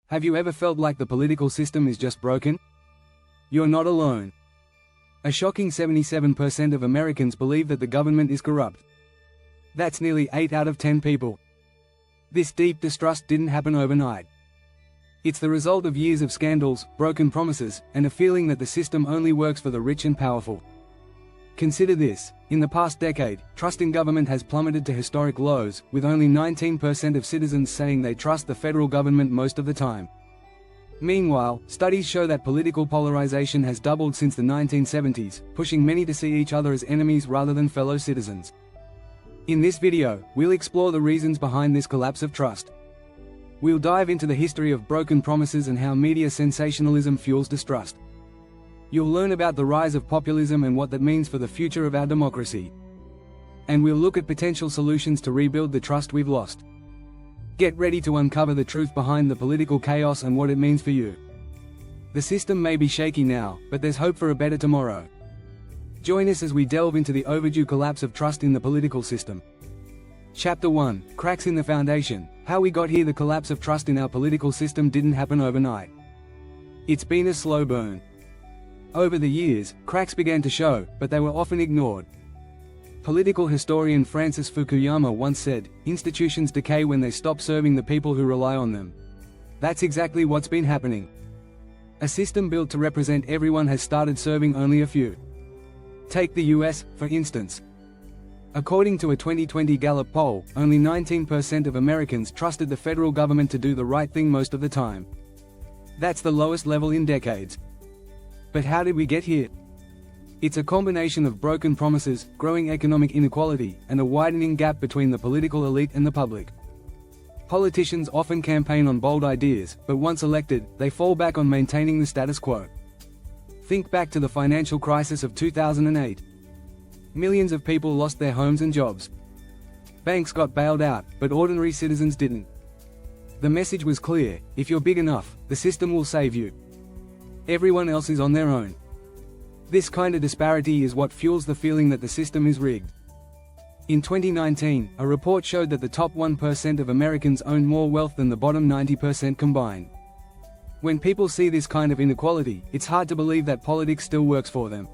Have you ever felt like the political system is just broken? You're not alone. A shocking 77% of Americans believe that the government is corrupt. That's nearly 8 out of 10 people. This deep distrust didn't happen overnight. It's the result of years of scandals, broken promises, and a feeling that the system only works for the rich and powerful. Consider this: in the past decade, trust in government has plummeted to historic lows, with only 19% of citizens saying they trust the federal government most of the time. Meanwhile, studies show that political polarization has doubled since the 1970s, pushing many to see each other as enemies rather than fellow citizens. In this video, we'll explore the reasons behind this collapse of trust. We'll dive into the history of broken promises and how media sensationalism fuels distrust. You'll learn about the rise of populism and what that means for the future of our democracy. And we'll look at potential solutions to rebuild the trust we've lost. Get ready to uncover the truth behind the political chaos and what it means for you. The system may be shaky now, but there's hope for a better tomorrow. Join us as we delve into the overdue collapse of trust in the political system. Chapter 1: Cracks in the Foundation. How we got here. The collapse of trust in our political system didn't happen overnight. It's been a slow burn. Over the years, cracks began to show, but they were often ignored. Political historian Francis Fukuyama once said, "Institutions decay when they stop serving the people who rely on them." That's exactly what's been happening. A system built to represent everyone has started serving only a few. Take the US, for instance. According to a 2020 Gallup poll, only 19% of Americans trusted the federal government to do the right thing most of the time. That's the lowest level in decades. But how did we get here? It's a combination of broken promises, growing economic inequality, and a widening gap between the political elite and the public. Politicians often campaign on bold ideas, but once elected, they fall back on maintaining the status quo. Think back to the financial crisis of 2008. Millions of people lost their homes and jobs. Banks got bailed out, but ordinary citizens didn't. The message was clear: if you're big enough, the system will save you. Everyone else is on their own. This kind of disparity is what fuels the feeling that the system is rigged. In 2019, a report showed that the top 1% of Americans own more wealth than the bottom 90% combined. When people see this kind of inequality, it's hard to believe that politics still works for them.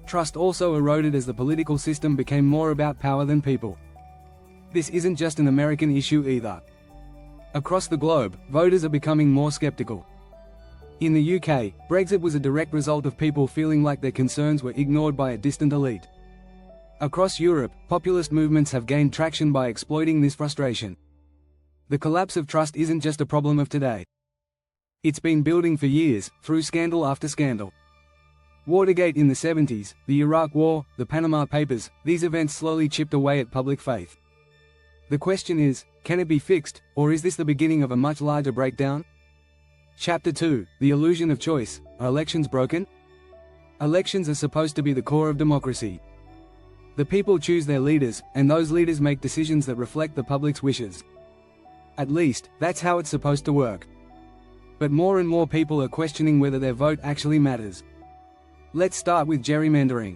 Trust also eroded as the political system became more about power than people. This isn't just an American issue either. Across the globe, voters are becoming more skeptical. In the UK, Brexit was a direct result of people feeling like their concerns were ignored by a distant elite. Across Europe, populist movements have gained traction by exploiting this frustration. The collapse of trust isn't just a problem of today. It's been building for years, through scandal after scandal. Watergate in the 70s, the Iraq War, the Panama Papers, these events slowly chipped away at public faith. The question is, can it be fixed, or is this the beginning of a much larger breakdown? Chapter 2: The Illusion of Choice. Are elections broken? Elections are supposed to be the core of democracy. The people choose their leaders, and those leaders make decisions that reflect the public's wishes. At least, that's how it's supposed to work. But more and more people are questioning whether their vote actually matters. Let's start with gerrymandering.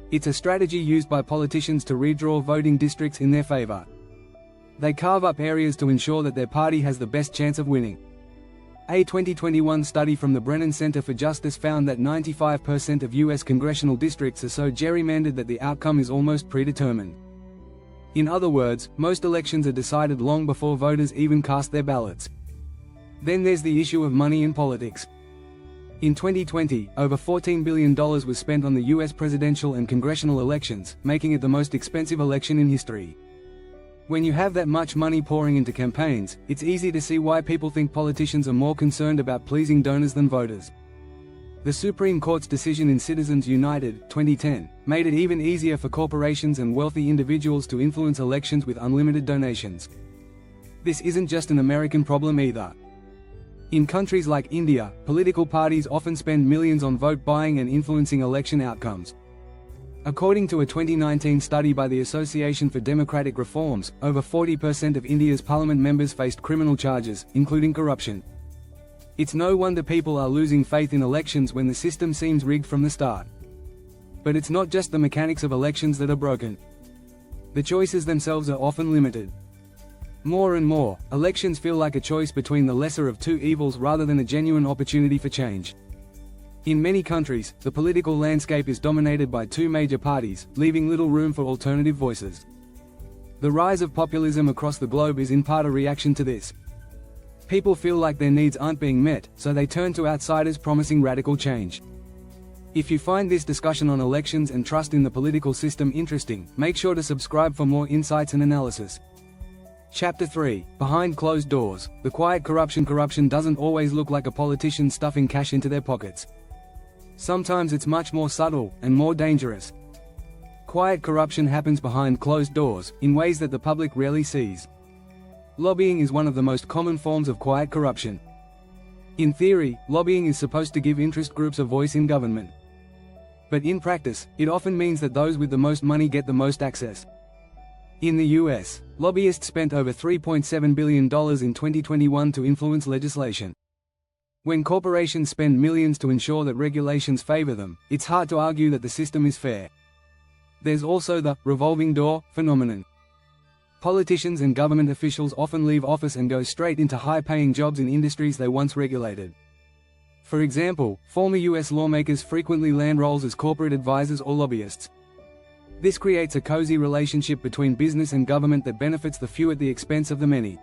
It's a strategy used by politicians to redraw voting districts in their favor. They carve up areas to ensure that their party has the best chance of winning. A 2021 study from the Brennan Center for Justice found that 95% of U.S. congressional districts are so gerrymandered that the outcome is almost predetermined. In other words, most elections are decided long before voters even cast their ballots. Then there's the issue of money in politics. In 2020, over $14 billion was spent on the U.S. presidential and congressional elections, making it the most expensive election in history. When you have that much money pouring into campaigns, it's easy to see why people think politicians are more concerned about pleasing donors than voters. The Supreme Court's decision in Citizens United, 2010, made it even easier for corporations and wealthy individuals to influence elections with unlimited donations. This isn't just an American problem either. In countries like India, political parties often spend millions on vote buying and influencing election outcomes. According to a 2019 study by the Association for Democratic Reforms, over 40% of India's parliament members faced criminal charges, including corruption. It's no wonder people are losing faith in elections when the system seems rigged from the start. But it's not just the mechanics of elections that are broken. The choices themselves are often limited. More and more, elections feel like a choice between the lesser of two evils rather than a genuine opportunity for change. In many countries, the political landscape is dominated by two major parties, leaving little room for alternative voices. The rise of populism across the globe is in part a reaction to this. People feel like their needs aren't being met, so they turn to outsiders promising radical change. If you find this discussion on elections and trust in the political system interesting, make sure to subscribe for more insights and analysis. Chapter 3. Behind Closed Doors, the Quiet Corruption. Corruption doesn't always look like a politician stuffing cash into their pockets. Sometimes it's much more subtle, and more dangerous. Quiet corruption happens behind closed doors, in ways that the public rarely sees. Lobbying is one of the most common forms of quiet corruption. In theory, lobbying is supposed to give interest groups a voice in government. But in practice, it often means that those with the most money get the most access. In the US, lobbyists spent over $3.7 billion in 2021 to influence legislation. When corporations spend millions to ensure that regulations favor them, it's hard to argue that the system is fair. There's also the revolving door phenomenon. Politicians and government officials often leave office and go straight into high-paying jobs in industries they once regulated. For example, former US lawmakers frequently land roles as corporate advisors or lobbyists. This creates a cozy relationship between business and government that benefits the few at the expense of the many.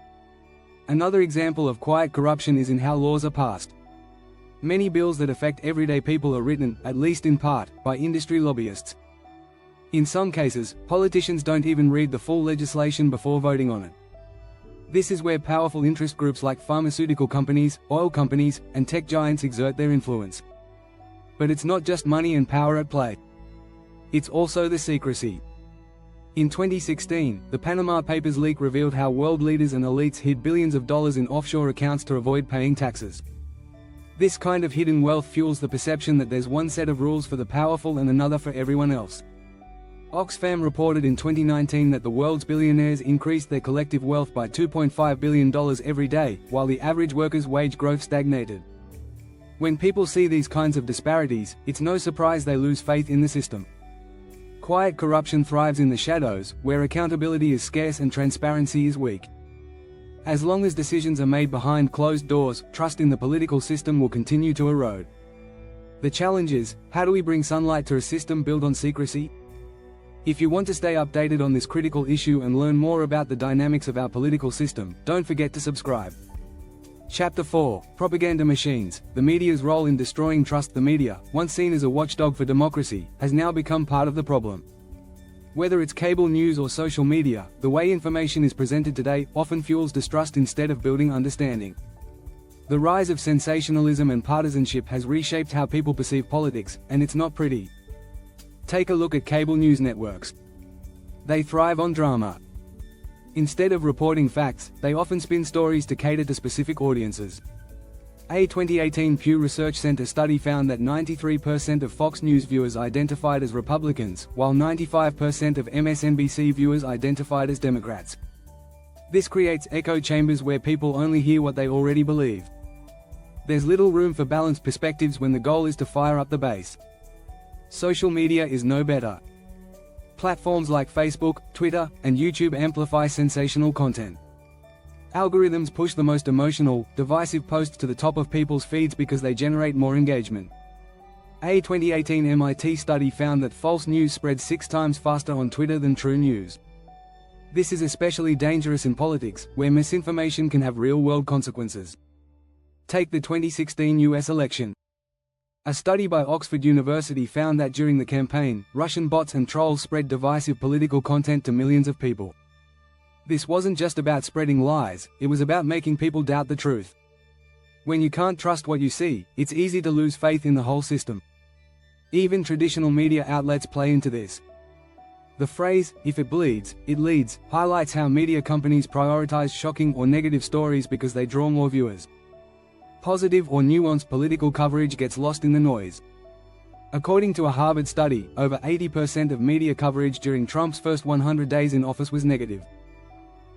Another example of quiet corruption is in how laws are passed. Many bills that affect everyday people are written, at least in part, by industry lobbyists. In some cases, politicians don't even read the full legislation before voting on it. This is where powerful interest groups like pharmaceutical companies, oil companies, and tech giants exert their influence. But it's not just money and power at play. It's also the secrecy. In 2016, the Panama Papers leak revealed how world leaders and elites hid billions of dollars in offshore accounts to avoid paying taxes. This kind of hidden wealth fuels the perception that there's one set of rules for the powerful and another for everyone else. Oxfam reported in 2019 that the world's billionaires increased their collective wealth by $2.5 billion every day, while the average worker's wage growth stagnated. When people see these kinds of disparities, it's no surprise they lose faith in the system. Quiet corruption thrives in the shadows, where accountability is scarce and transparency is weak. As long as decisions are made behind closed doors, trust in the political system will continue to erode. The challenge is, how do we bring sunlight to a system built on secrecy? If you want to stay updated on this critical issue and learn more about the dynamics of our political system, don't forget to subscribe. Chapter 4. Propaganda Machines. The media's role in destroying trust. The media, once seen as a watchdog for democracy, has now become part of the problem. Whether it's cable news or social media, the way information is presented today often fuels distrust instead of building understanding. The rise of sensationalism and partisanship has reshaped how people perceive politics, and it's not pretty. Take a look at cable news networks. They thrive on drama. Instead of reporting facts, they often spin stories to cater to specific audiences. A 2018 Pew Research Center study found that 93% of Fox News viewers identified as Republicans, while 95% of MSNBC viewers identified as Democrats. This creates echo chambers where people only hear what they already believe. There's little room for balanced perspectives when the goal is to fire up the base. Social media is no better. Platforms like Facebook, Twitter, and YouTube amplify sensational content. Algorithms push the most emotional, divisive posts to the top of people's feeds because they generate more engagement. A 2018 MIT study found that false news spreads 6 times faster on Twitter than true news. This is especially dangerous in politics, where misinformation can have real-world consequences. Take the 2016 US election. A study by Oxford University found that during the campaign, Russian bots and trolls spread divisive political content to millions of people. This wasn't just about spreading lies, it was about making people doubt the truth. When you can't trust what you see, it's easy to lose faith in the whole system. Even traditional media outlets play into this. The phrase, "if it bleeds, it leads," highlights how media companies prioritize shocking or negative stories because they draw more viewers. Positive or nuanced political coverage gets lost in the noise. According to a Harvard study, over 80% of media coverage during Trump's first 100 days in office was negative.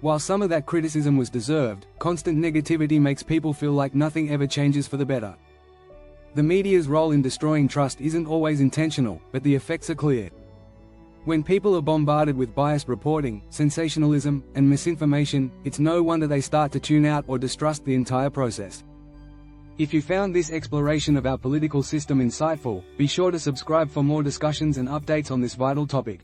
While some of that criticism was deserved, constant negativity makes people feel like nothing ever changes for the better. The media's role in destroying trust isn't always intentional, but the effects are clear. When people are bombarded with biased reporting, sensationalism, and misinformation, it's no wonder they start to tune out or distrust the entire process. If you found this exploration of our political system insightful, be sure to subscribe for more discussions and updates on this vital topic.